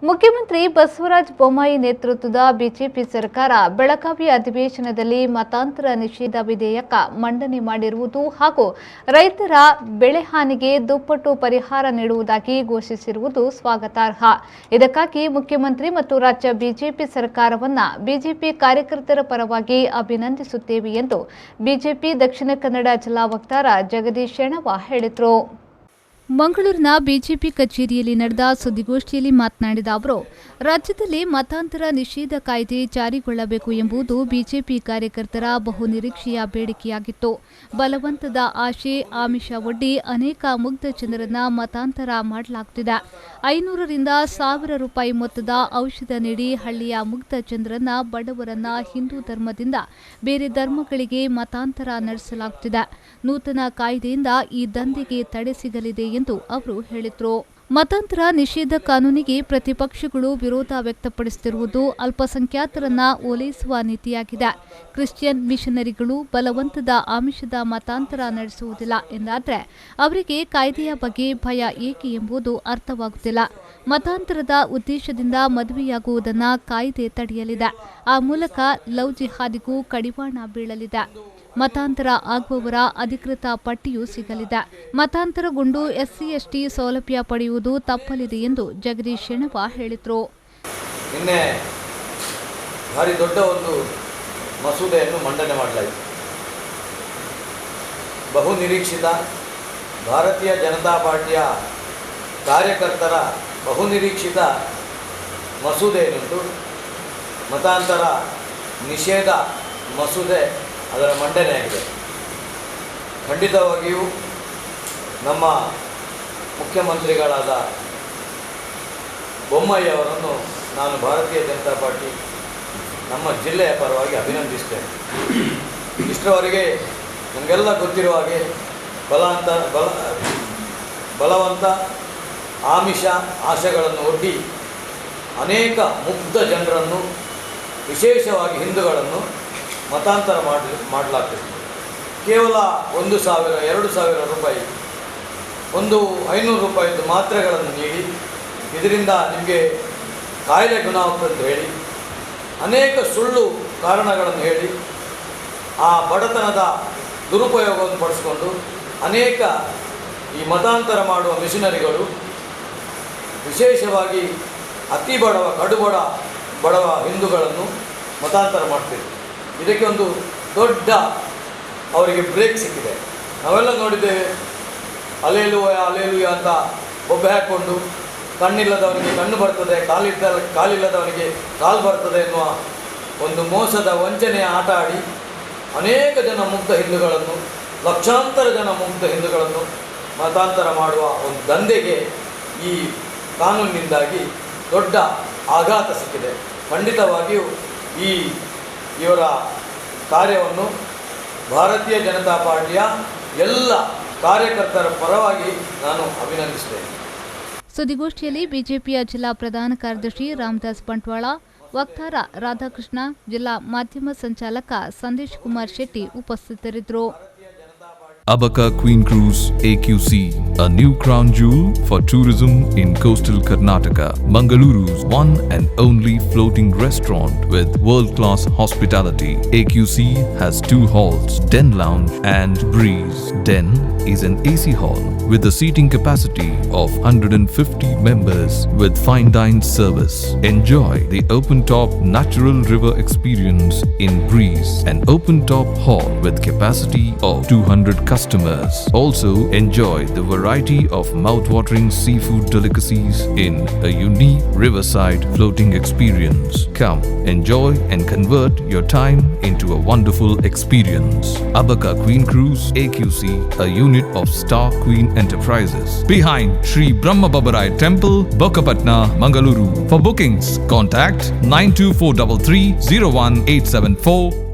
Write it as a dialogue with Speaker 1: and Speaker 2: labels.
Speaker 1: ಮುಖ್ಯಮಂತ್ರಿ ಬಸವರಾಜ ಬೊಮ್ಮಾಯಿ ನೇತೃತ್ವದ ಬಿಜೆಪಿ ಸರ್ಕಾರ ಬೆಳಗಾವಿ ಅಧಿವೇಶನದಲ್ಲಿ ಮತಾಂತರ ನಿಷೇಧ ವಿಧೇಯಕ ಮಂಡನೆ ಮಾಡಿರುವುದು ಹಾಗೂ ರೈತರ ಬೆಳೆ ಹಾನಿಗೆ ದುಪ್ಪಟ್ಟು ಪರಿಹಾರ ನೀಡುವುದಾಗಿ ಘೋಷಿಸಿರುವುದು ಸ್ವಾಗತಾರ್ಹ. ಇದಕ್ಕಾಗಿ ಮುಖ್ಯಮಂತ್ರಿ ಮತ್ತು ರಾಜ್ಯ ಬಿಜೆಪಿ ಸರ್ಕಾರವನ್ನು ಬಿಜೆಪಿ ಕಾರ್ಯಕರ್ತರ ಪರವಾಗಿ ಅಭಿನಂದಿಸುತ್ತೇವೆ ಎಂದು ಬಿಜೆಪಿ ದಕ್ಷಿಣ ಕನ್ನಡ ಜಿಲ್ಲಾ ವಕ್ತಾರ ಜಗದೀಶ್ ಶೆಣವ ಹೇಳಿದರು. ಮಂಗಳೂರಿನ ಬಿಜೆಪಿ ಕಚೇರಿಯಲ್ಲಿ ನಡೆದ ಸುದ್ದಿಗೋಷ್ಠಿಯಲ್ಲಿ ಮಾತನಾಡಿದ ಅವರು, ರಾಜ್ಯದಲ್ಲಿ ಮತಾಂತರ ನಿಷೇಧ ಕಾಯ್ದೆ ಜಾರಿಗೊಳ್ಳಬೇಕು ಎಂಬುದು ಬಿಜೆಪಿ ಕಾರ್ಯಕರ್ತರ ಬಹುನಿರೀಕ್ಷೆಯ ಬೇಡಿಕೆಯಾಗಿತ್ತು. ಬಲವಂತದ ಆಶೆ ಆಮಿಷ ಒಡ್ಡಿ ಅನೇಕ ಮುಗ್ಧ ಜನರನ್ನ ಮತಾಂತರ ಮಾಡಲಾಗುತ್ತಿದೆ. 500 ರಿಂದ 1000 ರೂಪಾಯಿ ಮೊತ್ತದ ಔಷಧ ನೀಡಿ ಹಳ್ಳಿಯ ಮುಗ್ಧ ಜನರನ್ನ, ಬಡವರನ್ನ ಹಿಂದೂ ಧರ್ಮದಿಂದ ಬೇರೆ ಧರ್ಮಗಳಿಗೆ ಮತಾಂತರ ನಡೆಸಲಾಗುತ್ತಿದೆ. ನೂತನ ಕಾಯ್ದೆಯಿಂದ ಈ ದಂಧೆಗೆ ತಡೆ ಸಿಗಲಿದೆ ಎಂದು ಅವರು ಹೇಳಿದರು. ಮತಾಂತರ ನಿಷೇಧ ಕಾನೂನಿಗೆ ಪ್ರತಿಪಕ್ಷಗಳು ವಿರೋಧ ವ್ಯಕ್ತಪಡಿಸುತ್ತಿರುವುದು ಅಲ್ಪಸಂಖ್ಯಾತರನ್ನ ಓಲೈಸುವ ನೀತಿಯಾಗಿದೆ. ಕ್ರಿಶ್ಚಿಯನ್ ಮಿಷನರಿಗಳು ಬಲವಂತದ ಆಮಿಷದ ಮತಾಂತರ ನಡೆಸುವುದಿಲ್ಲ ಎಂದಾದರೆ ಅವರಿಗೆ ಕಾಯ್ದೆಯ ಬಗ್ಗೆ ಭಯ ಏಕೆ ಎಂಬುದು ಅರ್ಥವಾಗುತ್ತಿಲ್ಲ. ಮತಾಂತರದ ಉದ್ದೇಶದಿಂದ ಮದುವೆಯಾಗುವುದನ್ನು ಕಾಯ್ದೆ ತಡೆಯಲಿದೆ. ಆ ಮೂಲಕ ಲವ್ ಜಿಹಾದಿಗೂ ಕಡಿವಾಣ ಬೀಳಲಿದೆ. ಮತಾಂತರ ಆಗುವವರ ಅಧಿಕೃತ ಪಟ್ಟಿಯೂ ಸಿಗಲಿದೆ. ಮತಾಂತರಗೊಂಡು SC ST ಸೌಲಭ್ಯ ಪಡೆಯುವುದು ತಪ್ಪಲಿದೆ ಎಂದು ಜಗದೀಶ್ ಶೆಣವ ಹೇಳಿದರು.
Speaker 2: ನಿನ್ನೆ ಭಾರಿ ದೊಡ್ಡ ಒಂದು ಮಸೂದೆಯನ್ನು ಮಂಡನೆ ಮಾಡಲಾಯಿತು. ಬಹು ನಿರೀಕ್ಷಿತ ಭಾರತೀಯ ಜನತಾ ಪಾರ್ಟಿಯ ಕಾರ್ಯಕರ್ತರ ಬಹುನಿರೀಕ್ಷಿತ ಮಸೂದೆ ಏನುಂಟು, ಮತಾಂತರ ನಿಷೇಧ ಮಸೂದೆ, ಅದರ ಮಂಡನೆಯಾಗಿದೆ. ಖಂಡಿತವಾಗಿಯೂ ನಮ್ಮ ಮುಖ್ಯಮಂತ್ರಿಗಳಾದ ಬೊಮ್ಮಾಯಿ ಅವರನ್ನು ನಾನು ಭಾರತೀಯ ಜನತಾ ಪಾರ್ಟಿ ನಮ್ಮ ಜಿಲ್ಲೆಯ ಪರವಾಗಿ ಅಭಿನಂದಿಸ್ತೇನೆ. ಇಷ್ಟರವರೆಗೆ ನಮಗೆಲ್ಲ ಗೊತ್ತಿರುವ ಹಾಗೆ ಬಲವಂತ ಆಮಿಷ ಆಶೆಗಳನ್ನು ಒಡ್ಡಿ ಅನೇಕ ಮುಗ್ಧ ಜನರನ್ನು, ವಿಶೇಷವಾಗಿ ಹಿಂದೂಗಳನ್ನು ಮತಾಂತರ ಮಾಡಲಾಗ್ತದೆ. ಕೇವಲ 1,000, 2,000 ರೂಪಾಯಿ, 500 ರೂಪಾಯಿದು ಮಾತ್ರೆಗಳನ್ನು ನೀಡಿ ಇದರಿಂದ ನಿಮಗೆ ಕಾಯಿಲೆ ಗುಣ ಅಂತ ಹೇಳಿ ಅನೇಕ ಸುಳ್ಳು ಕಾರಣಗಳನ್ನು ಹೇಳಿ ಆ ಬಡತನದ ದುರುಪಯೋಗವನ್ನು ಪಡಿಸಿಕೊಂಡು ಅನೇಕ ಈ ಮತಾಂತರ ಮಾಡುವ ಮಿಷನರಿಗಳು ವಿಶೇಷವಾಗಿ ಅತಿ ಬಡವ ಹಿಂದೂಗಳನ್ನು ಮತಾಂತರ ಮಾಡ್ತಿದ್ರು. ಇದಕ್ಕೆ ಒಂದು ದೊಡ್ಡ ಅವರಿಗೆ ಬ್ರೇಕ್ ಸಿಕ್ಕಿದೆ. ನಾವೆಲ್ಲ ನೋಡಿದ್ದೇವೆ, ಅಲೇಲುಯ ಅಂತ ಬೊಬ್ಬೆ ಹಾಕ್ಕೊಂಡು ಕಣ್ಣಿಲ್ಲದವನಿಗೆ ಕಣ್ಣು ಬರ್ತದೆ, ಕಾಲಿಲ್ಲದವನಿಗೆ ಕಾಲು ಬರ್ತದೆ ಎನ್ನುವ ಒಂದು ಮೋಸದ ವಂಚನೆಯ ಆಟ ಆಡಿ ಅನೇಕ ಜನ ಮುಗ್ಧ ಹಿಂದೂಗಳನ್ನು, ಲಕ್ಷಾಂತರ ಜನ ಮುಗ್ಧ ಹಿಂದೂಗಳನ್ನು ಮತಾಂತರ ಮಾಡುವ ಒಂದು ದಂಧೆಗೆ ಈ ಕಾನೂನಿನಿಂದಾಗಿ ದೊಡ್ಡ ಆಘಾತ ಸಿಕ್ಕಿದೆ. ಖಂಡಿತವಾಗಿಯೂ ಇವರ ಕಾರ್ಯವನ್ನು ಭಾರತೀಯ ಜನತಾ ಪಾರ್ಟಿಯ ಎಲ್ಲ ಕಾರ್ಯಕರ್ತರ ಪರವಾಗಿ ನಾನು ಅಭಿನಂದಿಸುತ್ತೇನೆ.
Speaker 1: ಸುದ್ದಿಗೋಷ್ಠಿಯಲ್ಲಿ ಬಿಜೆಪಿಯ ಜಿಲ್ಲಾ ಪ್ರಧಾನ ಕಾರ್ಯದರ್ಶಿ ರಾಮದಾಸ್ ಬಂಟ್ವಾಳ, ವಕ್ತಾರ ರಾಧಾಕೃಷ್ಣ, ಜಿಲ್ಲಾ ಮಾಧ್ಯಮ ಸಂಚಾಲಕ ಸಂದೇಶ್ ಕುಮಾರ್ ಶೆಟ್ಟಿ ಉಪಸ್ಥಿತರಿದ್ದರು.
Speaker 3: Abaka Queen Cruise AQC, a new crown jewel for tourism in coastal Karnataka. Mangaluru's one and only floating restaurant with world-class hospitality. AQC has 2 halls, Den Lounge and Breeze. Den is an AC hall with a seating capacity of 150 members with fine dine service. Enjoy the open-top natural river experience in Breeze, an open-top hall with capacity of 200 customers. Also enjoy the variety of mouth-watering seafood delicacies in a unique riverside floating experience. Come, enjoy and convert your time into a wonderful experience. Abaka Queen Cruise AQC, a unit of Star Queen Enterprises, behind Sri Brahma Babarai Temple, Bokapatna, Mangaluru. For bookings, contact 92433 01874.